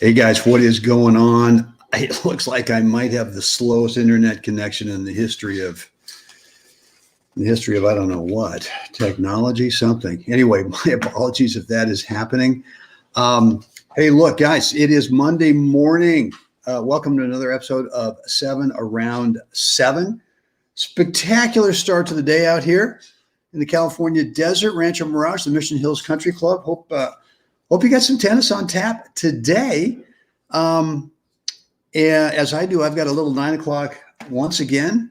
Hey guys, what is going on? It looks like I might have the slowest internet connection in the history of I don't know what, technology, something. Anyway, my apologies if that is happening. Hey, look, guys, it is Monday morning. Welcome to another episode of 7 Around 7. Spectacular start to the day out here in the California desert, Rancho Mirage, the Mission Hills Country Club. Hope you got some tennis on tap today. And as I do, I've got a little 9 o'clock once again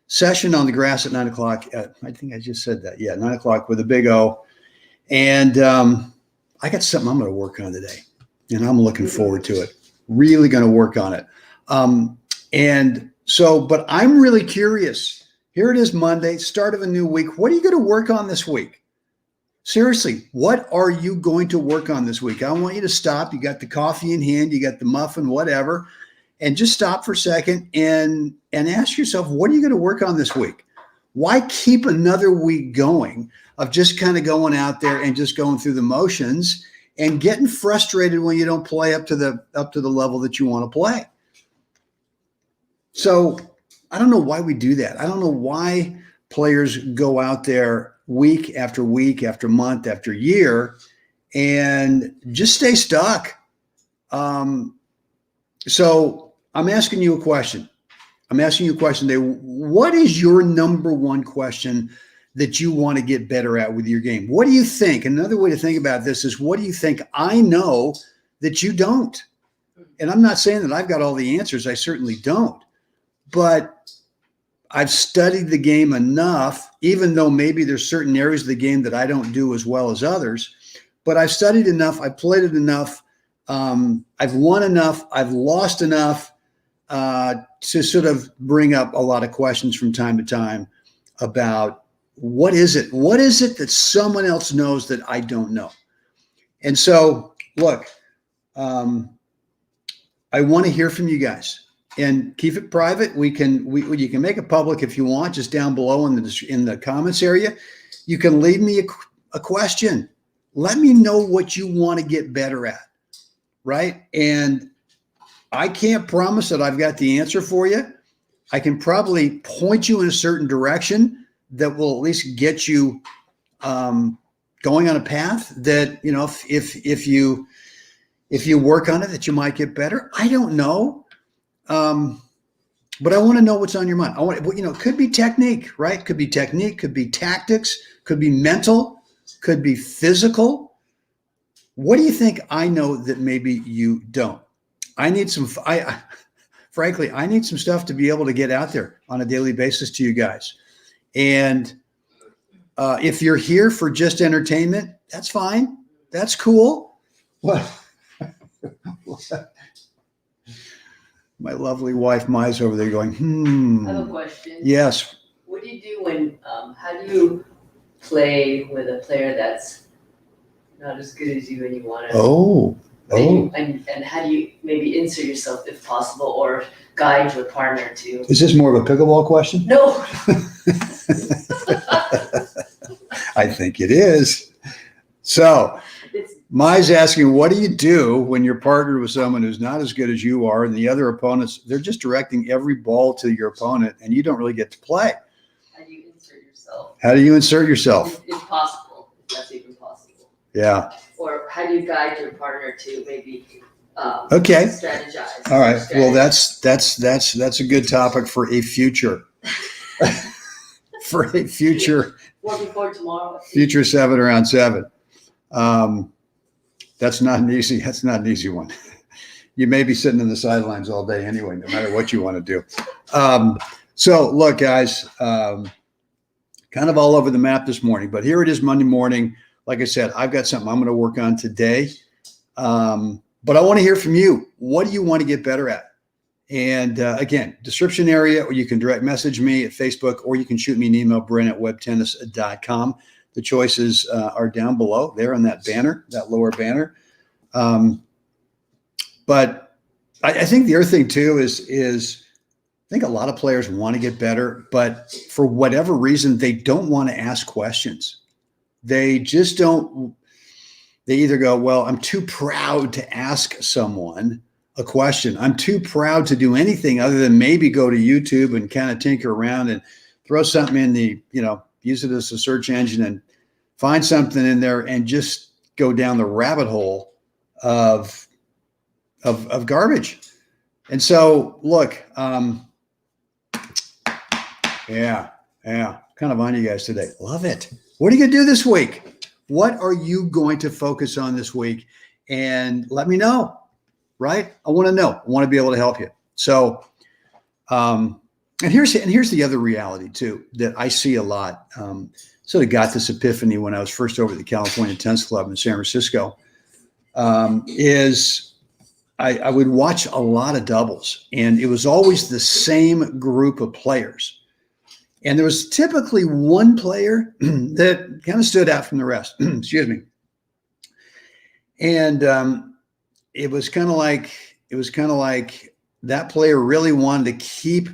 session on the grass at 9 o'clock. I think I just said that. Yeah, 9 o'clock with a big O. And I got something I'm going to work on today, and I'm looking forward to it. Really going to work on it. But I'm really curious. Here it is, Monday, start of a new week. What are you going to work on this week? Seriously, what are you going to work on this week? I want you to stop. You got the coffee in hand, you got the muffin, whatever, and just stop for a second and ask yourself, what are you going to work on this week? Why keep another week going of just kind of going out there and just going through the motions and getting frustrated when you don't play up to the level that you want to play? So I don't know why we do that. I don't know why players go out there week after week, after month, after year, and just stay stuck. So I'm asking you a question. Today. What is your number one question that you want to get better at with your game? What do you think? Another way to think about this is, what do you think I know that you don't? And I'm not saying that I've got all the answers. I certainly don't. But I've studied the game enough, even though maybe there's certain areas of the game that I don't do as well as others, but I've studied enough, I've played it enough, I've won enough, I've lost enough to sort of bring up a lot of questions from time to time about what is it that someone else knows that I don't know? And so, look, I want to hear from you guys. And keep it private. You can make it public if you want, just down below in the comments area. You can leave me a question. Let me know what you want to get better at, right? And I can't promise that I've got the answer for you. I can probably point you in a certain direction that will at least get you going on a path that, you know, if you work on it, that you might get better. I don't know. But I want to know what's on your mind. It could be technique, right? Could be technique, could be tactics, could be mental, could be physical. What do you think I know that maybe you don't? Frankly, I need some stuff to be able to get out there on a daily basis to you guys. And if you're here for just entertainment, that's fine. That's cool. What? My lovely wife, Mai's over there going, I have a question. Yes. What do you do when, how do you play with a player that's not as good as you and you want to? And how do you maybe insert yourself if possible, or guide your partner to? Is this more of a pickleball question? No. I think it is. So, Mai's asking, what do you do when you're partnered with someone who's not as good as you are, and the other opponents, they're just directing every ball to your opponent, and you don't really get to play? How do you insert yourself? How do you insert yourself? If possible, if that's even possible. Yeah. Or how do you guide your partner to maybe strategize? All right. Well, that's a good topic for a future. For a future. Well, before tomorrow. Future 7 Around 7. That's not an easy one. You may be sitting in the sidelines all day anyway, no matter what you want to do. So look, guys, kind of all over the map this morning, but here it is Monday morning. Like I said, I've got something I'm going to work on today. But I want to hear from you. What do you want to get better at? And again, description area, or you can direct message me at Facebook, or you can shoot me an email, brent@webtennis.com. The choices are down below there on that banner, that lower banner. But I think the other thing too is I think a lot of players want to get better, but for whatever reason, they don't want to ask questions. They just don't. they either go, well, I'm too proud to ask someone a question. I'm too proud to do anything other than maybe go to YouTube and kind of tinker around and throw something in the, use it as a search engine and find something in there and just go down the rabbit hole of garbage. And so, look, yeah, kind of on you guys today. Love it. What are you going to do this week? What are you going to focus on this week? And let me know, right? I want to know. I want to be able to help you. So, and here's the other reality too that I see a lot. Sort of got this epiphany when I was first over at the California Tennis Club in San Francisco. Is I would watch a lot of doubles, and it was always the same group of players. And there was typically one player that kind of stood out from the rest. Excuse me. And it was kind of like that player really wanted to keep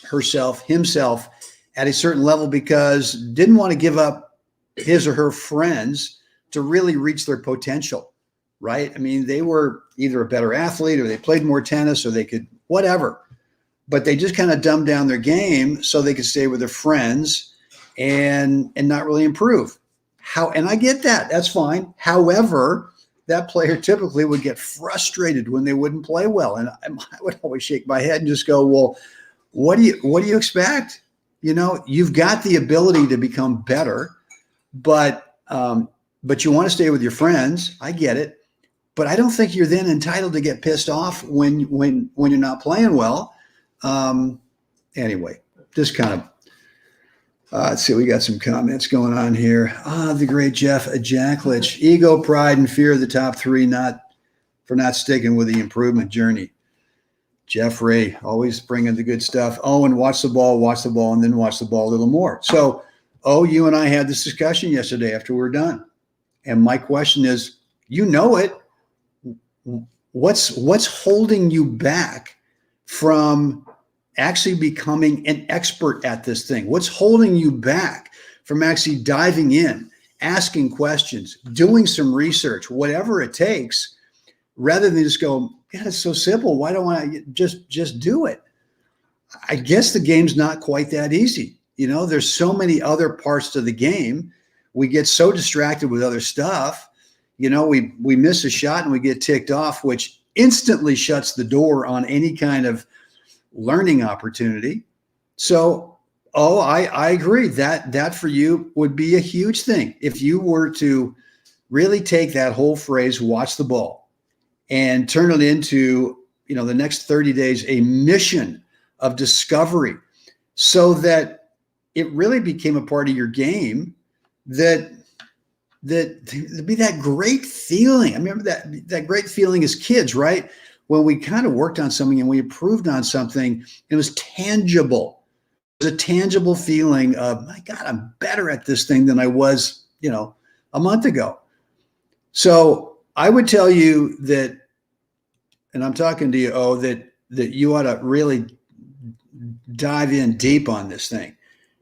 himself at a certain level because didn't want to give up his or her friends to really reach their potential, right? I mean, they were either a better athlete or they played more tennis or they could whatever. But they just kind of dumbed down their game so they could stay with their friends and not really improve. And I get that. That's fine. However, that player typically would get frustrated when they wouldn't play well. And I would always shake my head and just go, well, what do you expect? You've got the ability to become better, but you want to stay with your friends. I get it. But I don't think you're then entitled to get pissed off when you're not playing well. Anyway, just kind of, let's see, we got some comments going on here. The great Jeff Jacklich, ego, pride, and fear of the top three, for not sticking with the improvement journey. Jeff Ray, always bringing the good stuff. Oh, and watch the ball, and then watch the ball a little more. So, you and I had this discussion yesterday after we were done. And my question is, it, what's holding you back from actually becoming an expert at this thing? What's holding you back from actually diving in, asking questions, doing some research, whatever it takes, rather than just go, God, it's so simple. Why don't I just do it? I guess the game's not quite that easy. There's so many other parts to the game. We get so distracted with other stuff. We miss a shot and we get ticked off, which instantly shuts the door on any kind of learning opportunity. So, I agree that for you would be a huge thing. If you were to really take that whole phrase, watch the ball, and turn it into, the next 30 days, a mission of discovery so that it really became a part of your game that be that great feeling. I remember that great feeling as kids, right? When we kind of worked on something and we improved on something, it was tangible. It was a tangible feeling of, my God, I'm better at this thing than I was, a month ago. So I would tell you that, and I'm talking to you, that you ought to really dive in deep on this thing,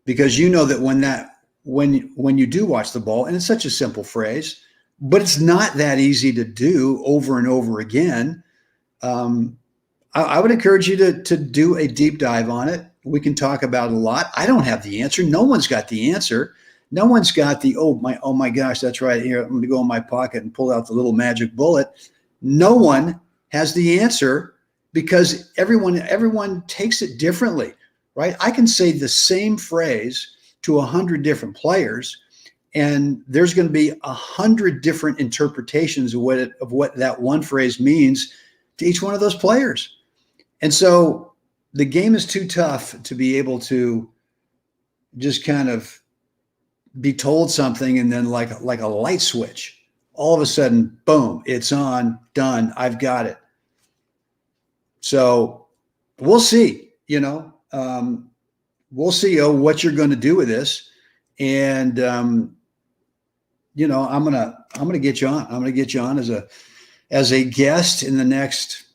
because that when you do watch the ball, and it's such a simple phrase, but it's not that easy to do over and over again. I would encourage you to do a deep dive on it. We can talk about it a lot. I don't have the answer. No one's got the answer. No one's got the, oh my gosh, that's right here. I'm going to go in my pocket and pull out the little magic bullet. No one has the answer because everyone takes it differently, right? I can say the same phrase to 100 different players, and there's going to be 100 different interpretations of what that one phrase means to each one of those players. And so the game is too tough to be able to just kind of be told something and then like a light switch, all of a sudden, boom, it's on, done, I've got it. So we'll see, we'll see what you're going to do with this. And, I'm going to get you on. I'm going to get you on as a guest in the next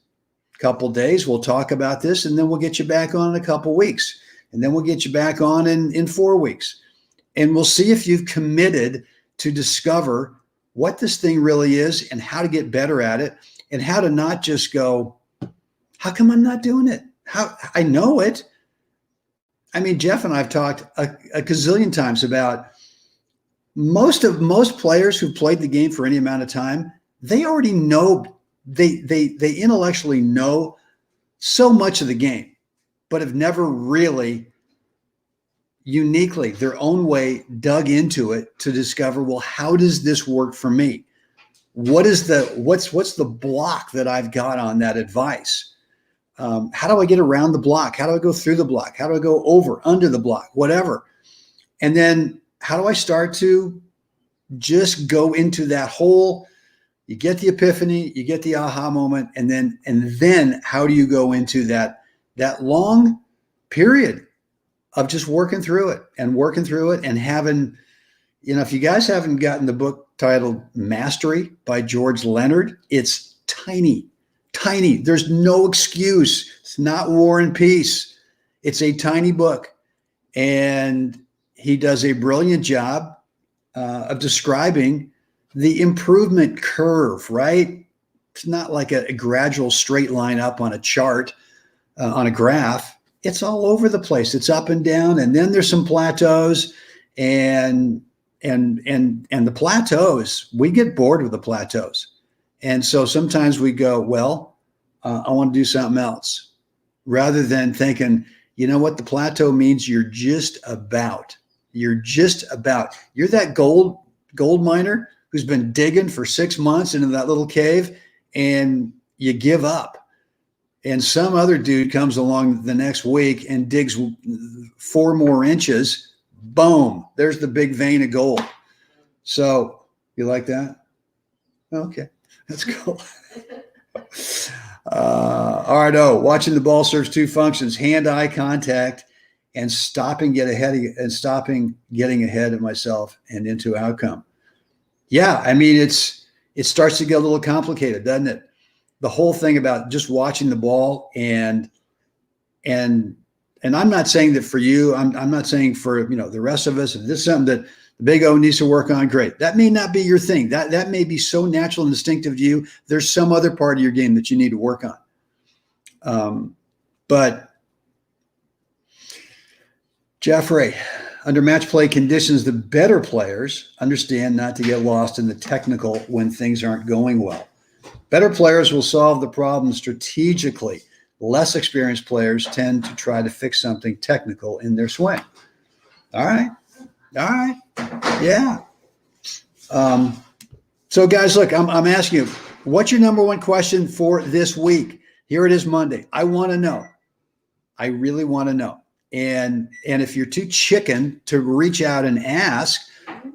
couple of days. We'll talk about this, and then we'll get you back on in a couple of weeks, and then we'll get you back on in 4 weeks, and we'll see if you've committed to discover what this thing really is and how to get better at it, and how to not just go, how come I'm not doing it? How I know it. I mean, Jeff and I have talked a gazillion times about most players who've played the game for any amount of time, they already know, they intellectually know so much of the game, but have never really uniquely their own way dug into it to discover, well, how does this work for me? What's the block that I've got on that advice? How do I get around the block? How do I go through the block? How do I go over, under the block, whatever? And then how do I start to just go into that whole, you get the epiphany, you get the aha moment, and then how do you go into that long period of just working through it and having, if you guys haven't gotten the book titled Mastery by George Leonard, it's tiny. There's no excuse. It's not War and Peace. It's a tiny book. And he does a brilliant job of describing the improvement curve, right? It's not like a gradual straight line up on a chart, on a graph. It's all over the place. It's up and down. And then there's some plateaus, and the plateaus, we get bored with the plateaus. And so sometimes we go, well, I want to do something else, rather than thinking, you know what, the plateau means you're that gold miner who's been digging for 6 months into that little cave, and you give up. And some other dude comes along the next week and digs 4 more inches. Boom, there's the big vein of gold. So you like that? Okay, that's cool. All right. Watching the ball serves 2 functions: hand-eye contact and stopping getting ahead of myself and into outcome. Yeah, I mean, it starts to get a little complicated, doesn't it? The whole thing about just watching the ball and I'm not saying that for you, I'm not saying for the rest of us. If this is something that the Big O needs to work on, great. That may not be your thing. That may be so natural and instinctive to you. There's some other part of your game that you need to work on. But Jeffrey, under match play conditions, the better players understand not to get lost in the technical when things aren't going well. Better players will solve the problem strategically. Less experienced players tend to try to fix something technical in their swing. All right. Yeah. So guys, look, I'm asking you, what's your number one question for this week? Here it is, Monday. I want to know. I really want to know. And if you're too chicken to reach out and ask,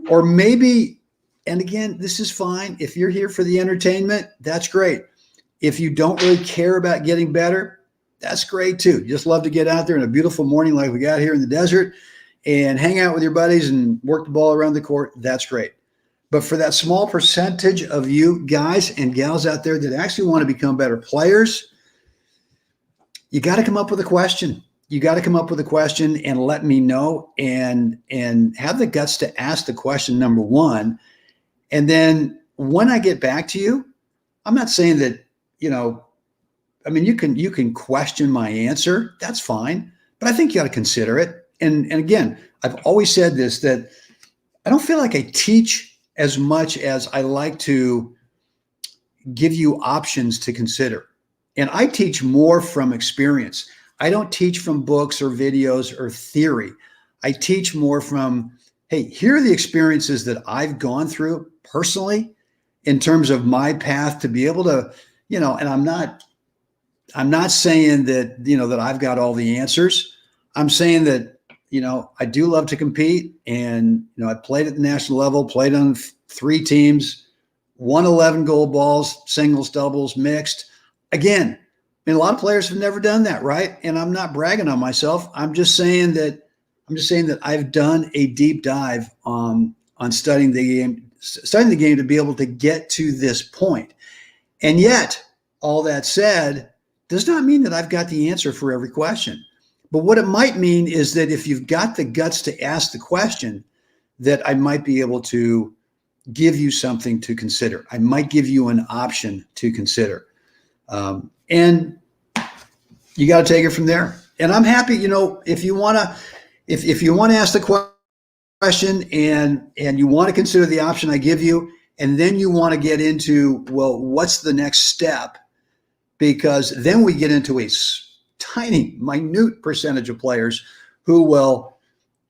or maybe, and again, this is fine. If you're here for the entertainment, that's great. If you don't really care about getting better, that's great too. You just love to get out there in a beautiful morning like we got here in the desert and hang out with your buddies and work the ball around the court. That's great. But for that small percentage of you guys and gals out there that actually want to become better players, you got to come up with a question. You got to come up with a question and let me know, and have the guts to ask the question, number one. And then when I get back to you, I'm not saying that, I mean, you can question my answer. That's fine. But I think you got to consider it. And again, I've always said this, that I don't feel like I teach as much as I like to give you options to consider. And I teach more from experience. I don't teach from books or videos or theory. I teach more from, hey, here are the experiences that I've gone through personally in terms of my path to be able to, and I'm not saying that, that I've got all the answers. I'm saying that, I do love to compete, and, I played at the national level, played on 3 teams, won 11 gold balls, singles, doubles, mixed. Again, I mean, a lot of players have never done that, right? And I'm not bragging on myself. I'm just saying that I've done a deep dive on studying the game to be able to get to this point. And yet, all that said, does not mean that I've got the answer for every question. But what it might mean is that if you've got the guts to ask the question, that I might be able to give you something to consider. I might give you an option to consider. And you got to take it from there. And I'm happy, if you want to, if you want to ask the question and you want to consider the option I give you, and then you want to get into, well, what's the next step? Because then we get into a tiny, minute percentage of players who will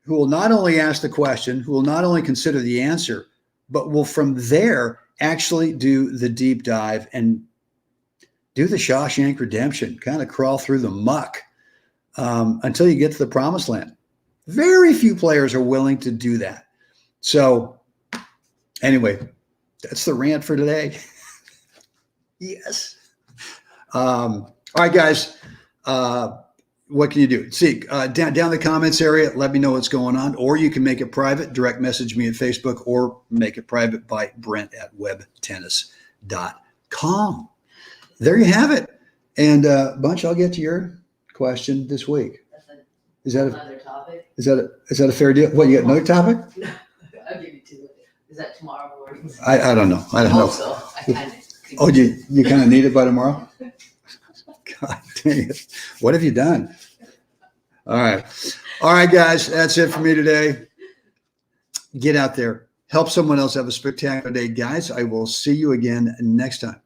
not only ask the question, who will not only consider the answer, but will from there actually do the deep dive and do the Shawshank Redemption, kind of crawl through the muck until you get to the promised land. Very few players are willing to do that. So anyway, that's the rant for today. Yes. All right, guys. What can you do? See, down in the comments area, let me know what's going on, or you can make it private, direct message me at Facebook, or make it private by brent@webtennis.com. There you have it. And Bunch, I'll get to your question this week. Is that another topic? Is that a fair deal? What, you got another topic? No, I'll give you two. Is that tomorrow morning? I don't know. I don't know. Also, I kind of. Oh, you kind of need it by tomorrow? God dang it. What have you done? All right, guys. That's it for me today. Get out there. Help someone else have a spectacular day, guys. I will see you again next time.